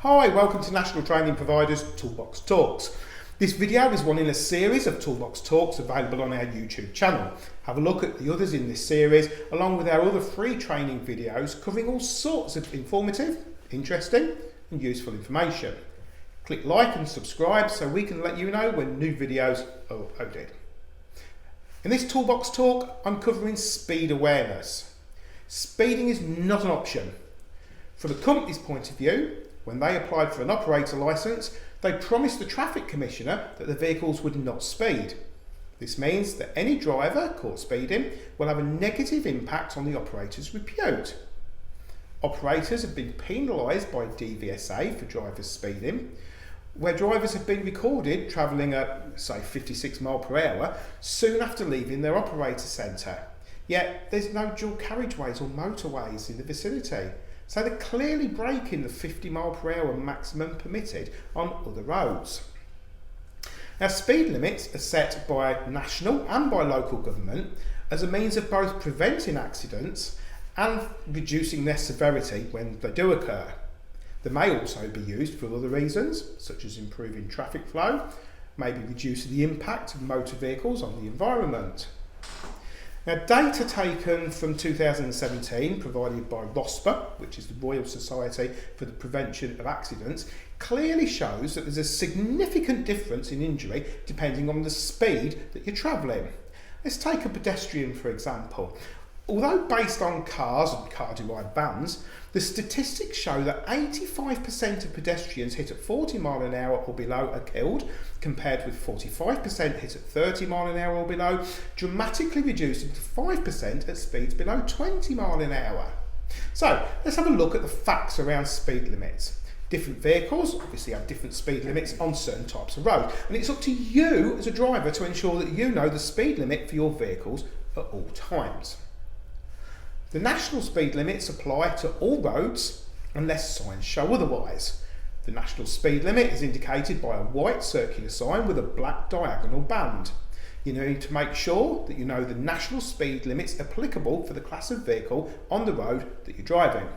Hi, welcome to National Training Providers Toolbox Talks. This video is one in a series of Toolbox Talks available on our YouTube channel. Have a look at the others in this series along with our other free training videos covering all sorts of informative, interesting and useful information. Click like and subscribe so we can let you know when new videos are uploaded. In this Toolbox Talk, I'm covering speed awareness. Speeding is not an option. From a company's point of view, when they applied for an operator licence, they promised the Traffic Commissioner that the vehicles would not speed. This means that any driver caught speeding will have a negative impact on the operator's repute. Operators have been penalised by DVSA for drivers speeding, where drivers have been recorded travelling at, say, 56 miles per hour soon after leaving their operator centre. Yet there's no dual carriageways or motorways in the vicinity. So they're clearly breaking the 50 mile per hour maximum permitted on other roads. Now, speed limits are set by national and by local government as a means of both preventing accidents and reducing their severity when they do occur. They may also be used for other reasons, such as improving traffic flow, maybe reducing the impact of motor vehicles on the environment. Now, data taken from 2017 provided by ROSPA, which is the Royal Society for the Prevention of Accidents, clearly shows that there's a significant difference in injury depending on the speed that you're travelling. Let's take a pedestrian for example. Although based on cars and car-derived vans, the statistics show that 85% of pedestrians hit at 40 miles an hour or below are killed, compared with 45% hit at 30 miles an hour or below, dramatically reducing to 5% at speeds below 20 miles an hour. So let's have a look at the facts around speed limits. Different vehicles obviously have different speed limits on certain types of road, and it's up to you as a driver to ensure that you know the speed limit for your vehicles at all times. The national speed limits apply to all roads unless signs show otherwise. The national speed limit is indicated by a white circular sign with a black diagonal band. You need to make sure that you know the national speed limits applicable for the class of vehicle on the road that you're driving.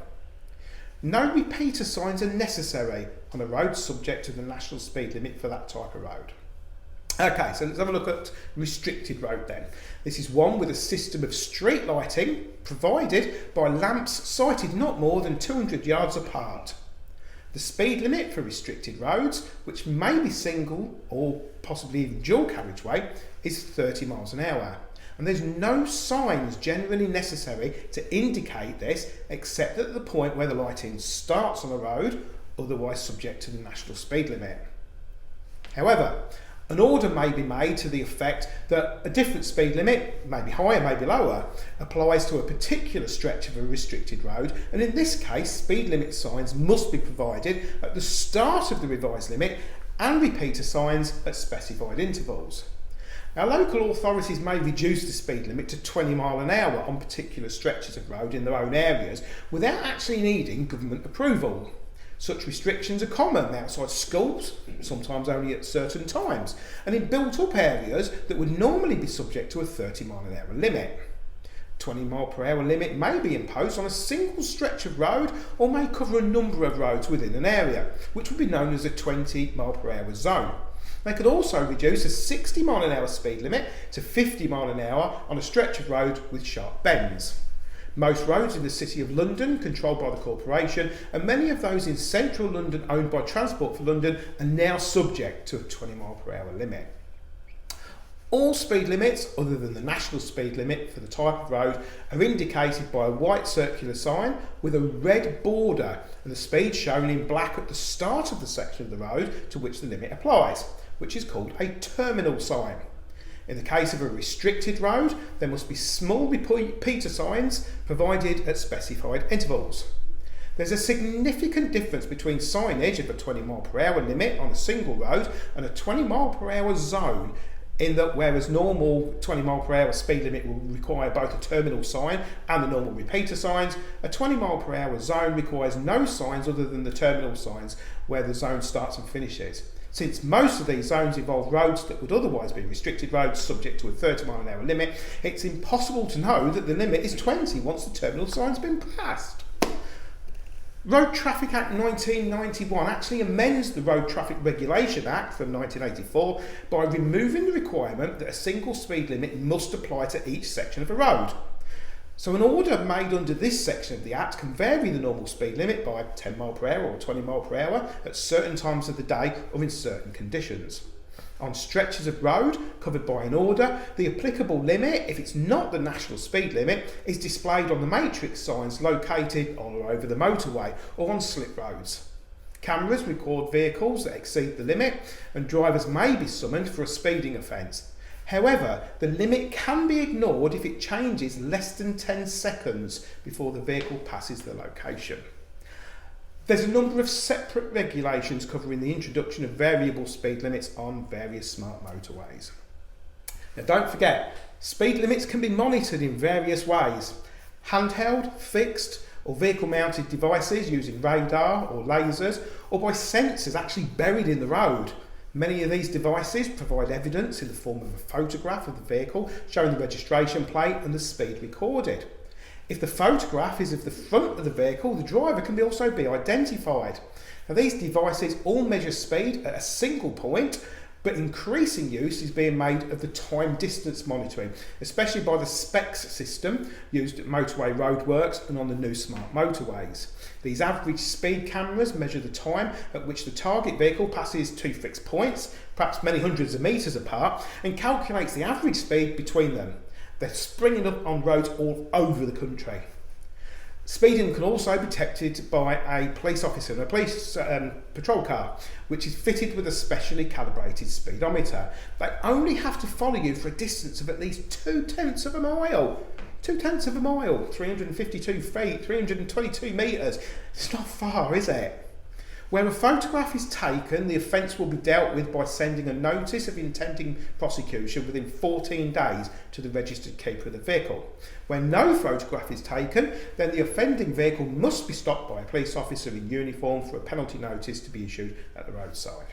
No repeater signs are necessary on a road subject to the national speed limit for that type of road. Okay, so let's have a look at restricted road then. This is one with a system of street lighting provided by lamps sited not more than 200 yards apart. The speed limit for restricted roads, which may be single or possibly even dual carriageway, is 30 miles an hour. And there's no signs generally necessary to indicate this except at the point where the lighting starts on a road, otherwise subject to the national speed limit. However, an order may be made to the effect that a different speed limit, maybe higher, maybe lower, applies to a particular stretch of a restricted road, and in this case speed limit signs must be provided at the start of the revised limit and repeater signs at specified intervals. Now, local authorities may reduce the speed limit to 20 miles an hour on particular stretches of road in their own areas without actually needing government approval. Such restrictions are common outside schools, sometimes only at certain times, and in built-up areas that would normally be subject to a 30 mile an hour limit. 20 mile per hour limit may be imposed on a single stretch of road or may cover a number of roads within an area, which would be known as a 20 mile per hour zone. They could also reduce a 60 mile an hour speed limit to 50 mile an hour on a stretch of road with sharp bends. Most roads in the City of London controlled by the corporation, and many of those in central London owned by Transport for London are now subject to a 20 mile per hour limit. All speed limits other than the national speed limit for the type of road are indicated by a white circular sign with a red border and the speed shown in black at the start of the section of the road to which the limit applies, which is called a terminal sign. In the case of a restricted road, there must be small repeater signs provided at specified intervals. There's a significant difference between signage of a 20 mile per hour limit on a single road and a 20 mile per hour zone, in that whereas normal 20 mile per hour speed limit will require both a terminal sign and the normal repeater signs, a 20 mile per hour zone requires no signs other than the terminal signs where the zone starts and finishes. Since most of these zones involve roads that would otherwise be restricted roads subject to a 30 mile an hour limit, it's impossible to know that the limit is 20 once the terminal sign's been passed. Road Traffic Act 1991 actually amends the Road Traffic Regulation Act from 1984 by removing the requirement that a single speed limit must apply to each section of a road. So an order made under this section of the Act can vary the normal speed limit by 10 mph or 20 mph at certain times of the day or in certain conditions. On stretches of road covered by an order, the applicable limit, if it's not the national speed limit, is displayed on the matrix signs located on or over the motorway or on slip roads. Cameras record vehicles that exceed the limit, and drivers may be summoned for a speeding offence. However, the limit can be ignored if it changes less than 10 seconds before the vehicle passes the location. There's a number of separate regulations covering the introduction of variable speed limits on various smart motorways. Now don't forget, speed limits can be monitored in various ways. Handheld, fixed or vehicle mounted devices using radar or lasers, or by sensors actually buried in the road. Many of these devices provide evidence in the form of a photograph of the vehicle showing the registration plate and the speed recorded. If the photograph is of the front of the vehicle, the driver can also be identified. Now, these devices all measure speed at a single point, but increasing use is being made of the time distance monitoring, especially by the SPECS system used at motorway roadworks and on the new smart motorways. These average speed cameras measure the time at which the target vehicle passes two fixed points, perhaps many hundreds of metres apart, and calculates the average speed between them. They're springing up on roads all over the country. Speeding can also be detected by a police officer in a police patrol car, which is fitted with a specially calibrated speedometer. They only have to follow you for a distance of at least 0.2 of a mile. 0.2 of a mile, 352 feet, 322 metres. It's not far, is it? Where a photograph is taken, the offence will be dealt with by sending a notice of intending prosecution within 14 days to the registered keeper of the vehicle. Where no photograph is taken, then the offending vehicle must be stopped by a police officer in uniform for a penalty notice to be issued at the roadside.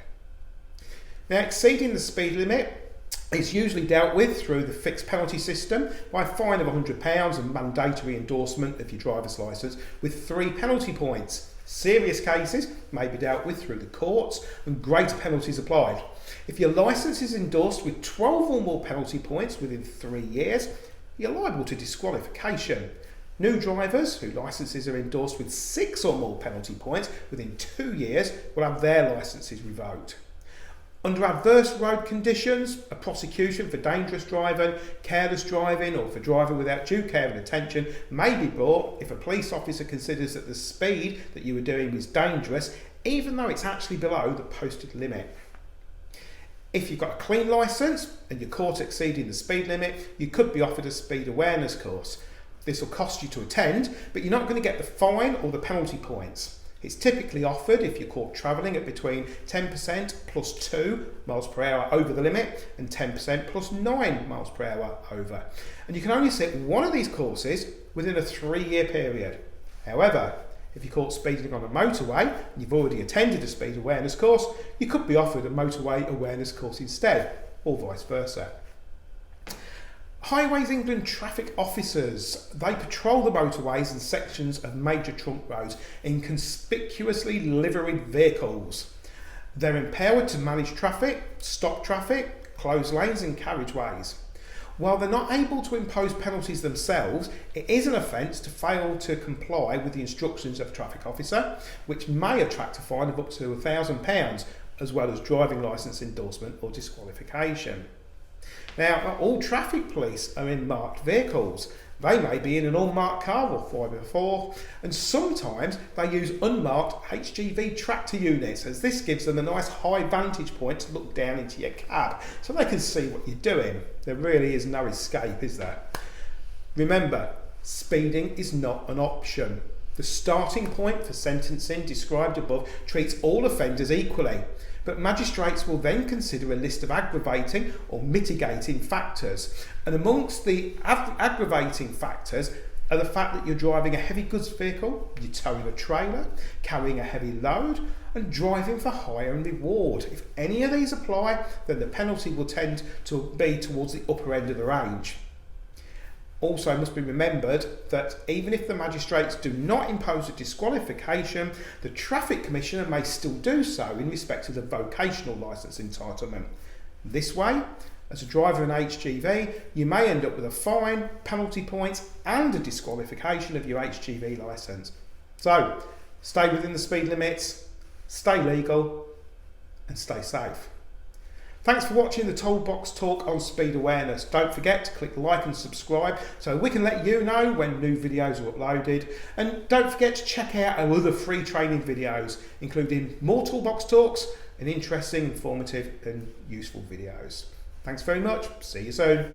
Now, exceeding the speed limit is usually dealt with through the fixed penalty system by a fine of £100 and mandatory endorsement of your driver's licence with 3 penalty points. Serious cases may be dealt with through the courts and greater penalties applied. If your licence is endorsed with 12 or more penalty points within 3 years, you're liable to disqualification. New drivers whose licences are endorsed with 6 or more penalty points within 2 years will have their licences revoked. Under adverse road conditions, a prosecution for dangerous driving, careless driving or for driving without due care and attention may be brought if a police officer considers that the speed that you were doing was dangerous, even though it's actually below the posted limit. If you've got a clean licence and you're caught exceeding the speed limit, you could be offered a speed awareness course. This will cost you to attend, but you're not going to get the fine or the penalty points. It's typically offered if you're caught travelling at between 10% plus 2 miles per hour over the limit and 10% plus 9 miles per hour over. And you can only sit one of these courses within a 3-year period. However, if you're caught speeding on a motorway and you've already attended a speed awareness course, you could be offered a motorway awareness course instead, or vice versa. Highways England traffic officers, they patrol the motorways and sections of major trunk roads in conspicuously liveried vehicles. They're empowered to manage traffic, stop traffic, close lanes and carriageways. While they're not able to impose penalties themselves, it is an offence to fail to comply with the instructions of a traffic officer, which may attract a fine of up to £1,000, as well as driving licence endorsement or disqualification. Now, not all traffic police are in marked vehicles. They may be in an unmarked car or 4x4, and sometimes they use unmarked HGV tractor units, as this gives them a nice high vantage point to look down into your cab so they can see what you're doing. There really is no escape, is there? Remember, speeding is not an option. The starting point for sentencing described above treats all offenders equally, but magistrates will then consider a list of aggravating or mitigating factors. And amongst the aggravating factors are the fact that you're driving a heavy goods vehicle, you're towing a trailer, carrying a heavy load, and driving for hire and reward. If any of these apply, then the penalty will tend to be towards the upper end of the range. Also, it must be remembered that even if the magistrates do not impose a disqualification, the Traffic Commissioner may still do so in respect of the vocational licence entitlement. This way, as a driver in HGV, you may end up with a fine, penalty points and a disqualification of your HGV licence. So, stay within the speed limits, stay legal and stay safe. Thanks for watching the Toolbox talk on speed awareness. Don't forget to click like and subscribe so we can let you know when new videos are uploaded. And don't forget to check out our other free training videos, including more Toolbox talks and interesting, informative and useful videos. Thanks very much. See you soon.